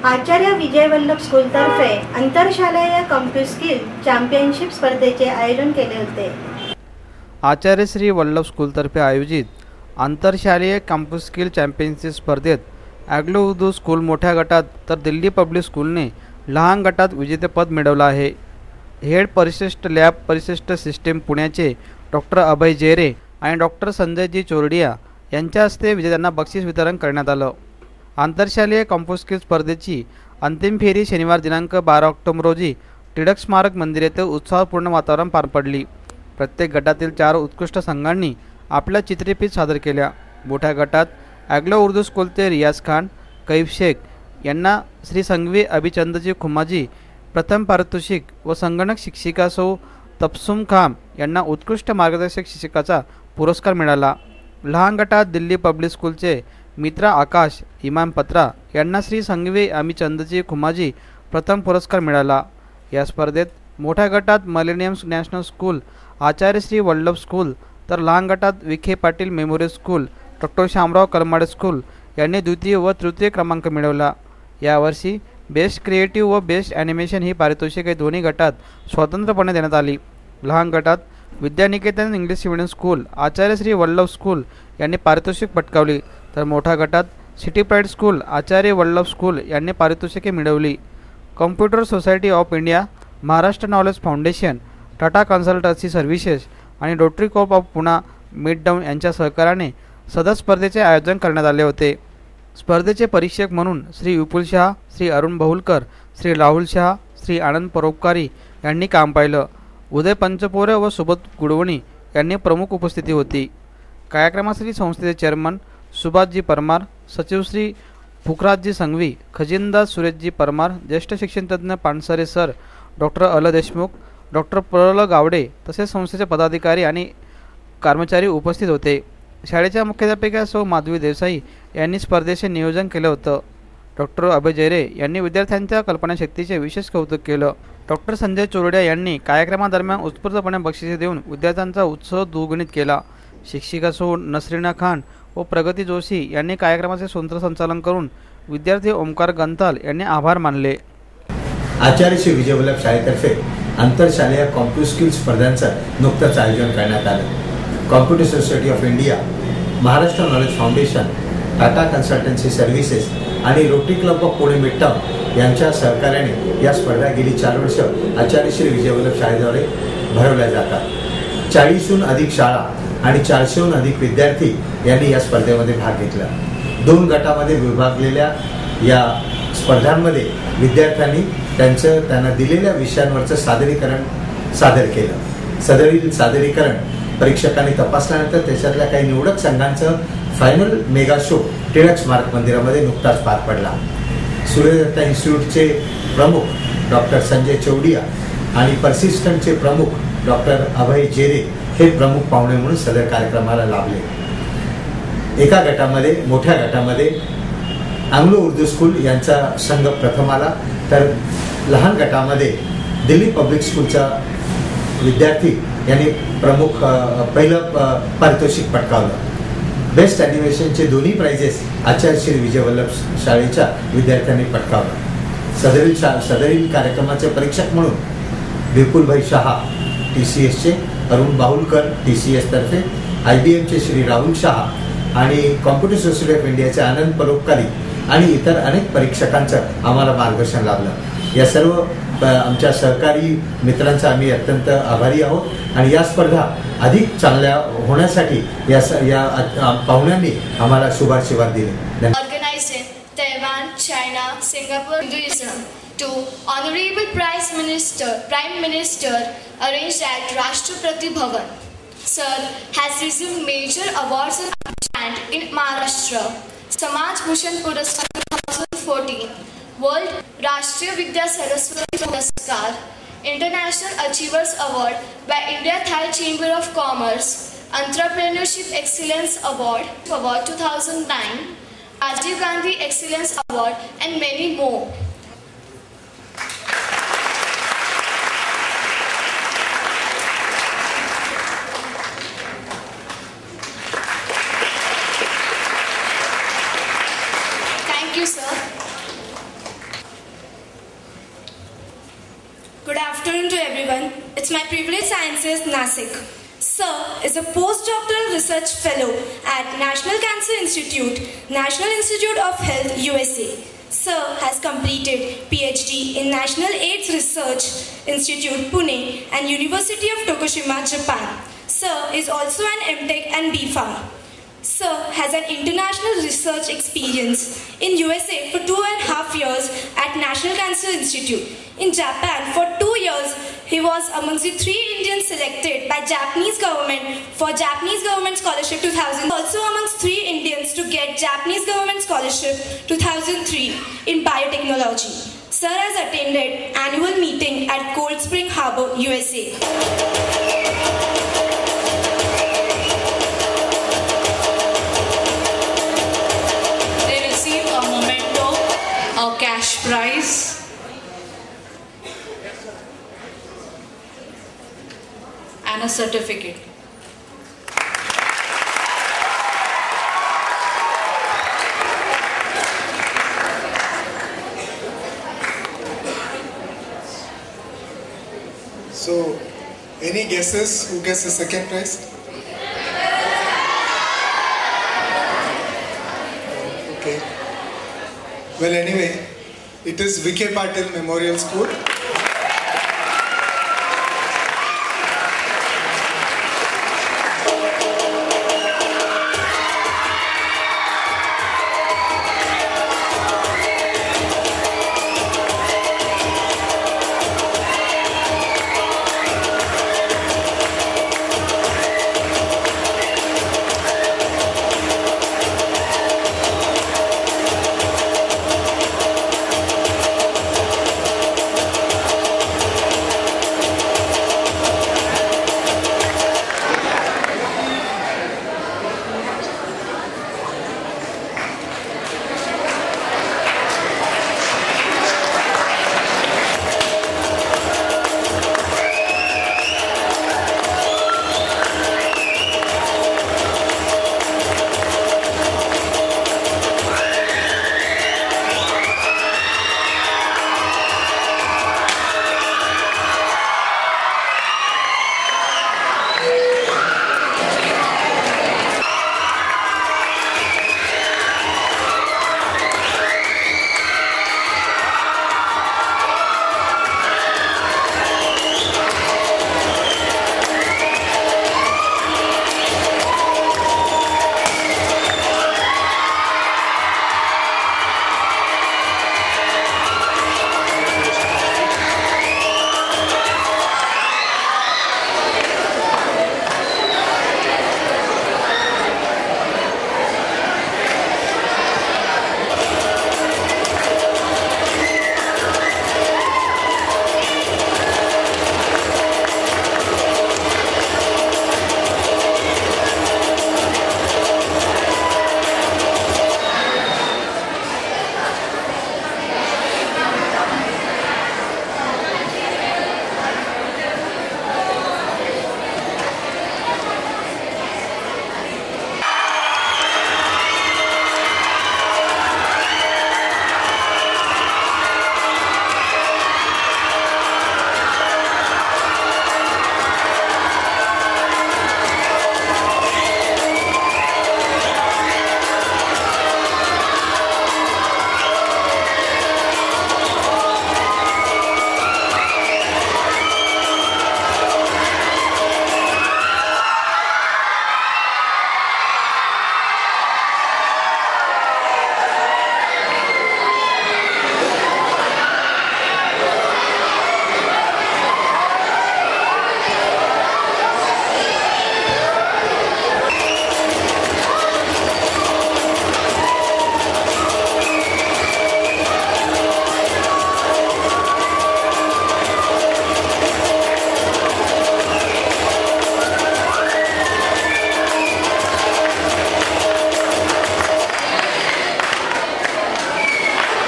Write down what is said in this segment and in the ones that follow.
आचार्य विजय वल्लभ स्कूलतर्फे आंतरशालेय computer skill championship स्पर्धेचे आयोजन केले होते। आचार्य श्री वल्लभ स्कूलतर्फे आयोजित आंतरशालेय कॉम्प्युटर स्किल चॅम्पियनशिप स्पर्धेत ॲग्लो उर्दू स्कूल मोठ्या गटात तर दिल्ली पब्लिक स्कूलने लहान गटात विजेतेपद मिळवलं आहे। हेड परिशिष्ट लॅब परिशिष्ट सिस्टीम पुण्याचे डॉक्टर अभय जेरे आणि डॉक्टर संजयजी चोरडिया यांच्या हस्ते विजेत्यांना बक्षीस वितरण करण्यात आलं। आंतरशालेय कॉम्प्युटर स्किल स्पर्धेची अंतिम फेरी शनिवार दिनांक 12 ऑक्टोबर रोजी टिळक स्मारक मंदिर येथे उत्साहपूर्ण वातावरण पार पडली। प्रत्येक गटातील 4 उत्कृष्ट संघांनी आपल्या चित्रफित सादर केल्या। मोठ्या गटात ॲग्लो उर्दू स्कूलचे रियाज खान, कैफ शेख यांना श्री संघवी अभिचंदजी खुमाजी प्रथम पारितोषिक व संगणक शिक्षिका सौ तबसुम खान यांना उत्कृष्ट मार्गदर्शक शिक्षकाचा पुरस्कार मिळाला। लहान गटात दिल्ली पब्लिक स्कूलचे मित्रा आकाश इमाम पत्रा यांना श्री संघवी अभिचंदजी खुमाजी प्रथम पुरस्कार मिळाला। या स्पर्धेत मोठ्या गटात millennium national school, Acharya Shri Vallabh school तर लहान गटात Vikhe Patil memorial school, doctor Shamrao Kalmade school यांनी द्वितीय व तृतीय क्रमांक मिळवला। यावर्षी बेस्ट क्रिएटिव्ह व बेस्ट ॲनिमेशन ही पारितोषिके दोन्ही गटात स्वतंत्रपणे देण्यात आली। लहान गटात Vidyaniketan English medium school, Acharya Shri Vallabh school यांनी पारितोषिक पटकावली, तर मोठ्या गटात city pride school, Acharya Vallabh school यांनी पारितोषिके मिळवली। Computer society of India, Maharashtra Knowledge Foundation, Tata Consultancy Services आणि Rotary Club of Poona Midtown यांच्या सहकार्याने सदर स्पर्धेचे आयोजन करण्यात आले होते। स्पर्धेचे परीक्षक म्हणून श्री विपुल शहा, श्री अरुण बहुलकर, श्री राहुल शहा, श्री आनंद परोपकारी यांनी काम पाहिलं। उदय पंचपोरे व सुबोध गुडवणी यांनी प्रमुख उपस्थिती होती। कार्यक्रमासाठी संस्थेचे चेअरमन सुभाषजी परमार, सचिव श्री पुखराजजी संघवी, खजिनदार सुरेशजी परमार, ज्येष्ठ शिक्षणतज्ज्ञ पानसरे सर, डॉक्टर अल देशमुख, डॉक्टर प्रल गावडे तसेच संस्थेचे पदाधिकारी आणि कर्मचारी उपस्थित होते। शाळेच्या मुख्याध्यापिका सौ माधवी देसाई यांनी स्पर्धेचे नियोजन केलं होतं। डॉक्टर अभय जेरे यांनी विद्यार्थ्यांच्या कल्पनाशक्तीचे विशेष कौतुक केलं। डॉक्टर संजय चोरडिया यांनी कार्यक्रमादरम्यान उत्स्फूर्तपणे बक्षिसे देऊन विद्यार्थ्यांचा उत्साह द्विगुणित केला। शिक्षिका सौ नसरीना खान व प्रगती जोशी यांनी कार्यक्रमाचे सूत्रसंचालन करून विद्यार्थी ओमकार गंताल यांनी आभार मानले। आचार्य श्री विजय वल्लभ शाळेतर्फे आंतरशालेय कॉम्प्युटर स्किल स्पर्धांचं नुकतंच आयोजन करण्यात आलं। Computer society of India, Maharashtra Knowledge Foundation, Tata Consultancy Services आणि Rotary Club of Pune Midtown यांच्या सहकार्याने या स्पर्धा गेली 4 वर्ष आचार्य श्री विजय वल्लभ शाळेद्वारे भरवल्या जातात। 40हून अधिक शाळा आणि 400हून अधिक विद्यार्थी यांनी या स्पर्धेमध्ये भाग घेतला। 2 गटामध्ये विभागलेल्या या स्पर्धांमध्ये विद्यार्थ्यांनी त्यांना दिलेल्या विषयांवरचं सादरीकरण सादर केलं। सदरील सादरीकरण परीक्षकांनी तपासल्यानंतर त्याच्यातल्या काही निवडक संघांचं फायनल मेगा शो टिळक स्मारक मंदिरामध्ये नुकताच पार पडला। सूर्यदत्ता इन्स्टिट्यूटचे प्रमुख डॉक्टर संजय चौडिया आणि पर्सिस्टंटचे प्रमुख डॉक्टर अभय जेरे हे प्रमुख पाहुणे म्हणून सदर कार्यक्रमाला लाभले। एका गटामध्ये, मोठ्या गटामध्ये ॲग्लो उर्दू स्कूल यांचा संघ प्रथम आला, तर लहान गटामध्ये दिल्ली पब्लिक स्कूलचा विद्यार्थी यांनी प्रमुख पहिलं पारितोषिक पटकावलं। बेस्ट ॲनिमेशनचे दोन्ही प्राइजेस आचार्य श्री विजय वल्लभ शाळेच्या विद्यार्थ्यांनी पटकावलं। सदरील कार्यक्रमाचे परीक्षक म्हणून विपुलभाई शहा TCSचे, अरुण बाहुलकर TCS तर्फे, IBMचे श्री राहुल शहा आणि कॉम्प्युटर सोसायटी ऑफ इंडियाचे आनंद परोपकारी आणि इतर अनेक परीक्षकांचं आम्हाला मार्गदर्शन लाभलं। या सर्व आमच्या सहकारी मित्रांचा आम्ही अत्यंत आभारी आहोत आणि या स्पर्धा अधिक चांगल्या होण्यासाठी या पाहुण्यांनी आम्हाला शुभाशीर्वाद दिले। Organized in Taiwan, China, Singapore, Hinduism to Honorable Prime Minister arranged at Rashtrapati Bhavan. Sir has received major awards and in Maharashtra, Samaj Bhushan Puraskar 2014, World Rashtriya Vidya Saraswati Puraskar, International Achievers Award by India Thai Chamber of Commerce, Entrepreneurship Excellence Award 2009, Rajiv Gandhi Excellence Award and many more. Thank you, sir. It's my privilege Sciences, Nasik. Sir is a postdoctoral research fellow at National Cancer Institute, National Institute of Health, USA. Sir has completed PhD in National AIDS Research Institute, Pune and University of Tokushima, Japan. Sir is also an MTech and B.Pharm. Sir has an international research experience in USA for 2.5 years at National Cancer Institute. In Japan for 2 years, he was amongst the 3 Indians selected by Japanese government for Japanese Government Scholarship 2000. Also amongst 3 Indians to get Japanese Government Scholarship 2003 in biotechnology. Sir has attended annual meeting at Cold Spring Harbor, USA. A cash prize and a certificate. So, any guesses who gets the second prize? Okay. Well, anyway, it is V.K. Patil Memorial School.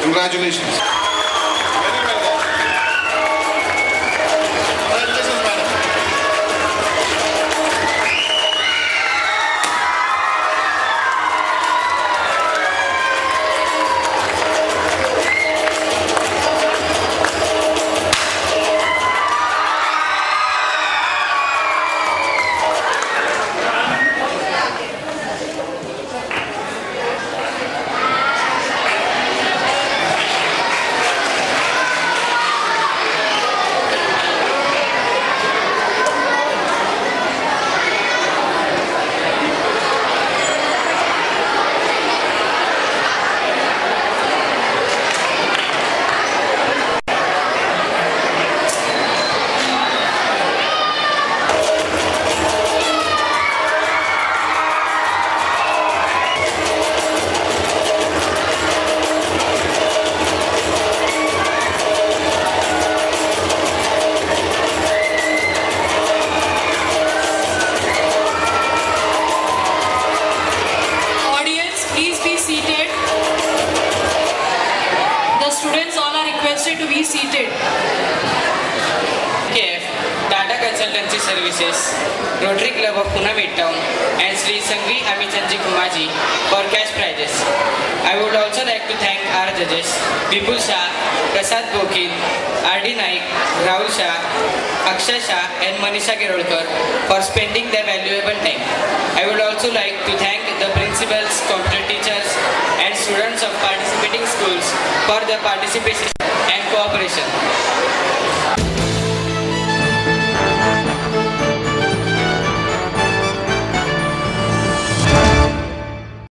Congratulations. Very well done. Congratulations, madam. be seated. KF, Tata Consultancy Services, Rotary Club of Pune Midtown, and Sri Sangvi Amichanji Kumaji for cash prizes. I would also like to thank our judges, Vipul Shah, Prasad Bokil, R.D. Naik, Rahul Shah, Akshay Shah, and Manisha Girolkar for spending their valuable time. I would also like to thank the principals, computer teachers, and students of participating schools for their participation and cooperation.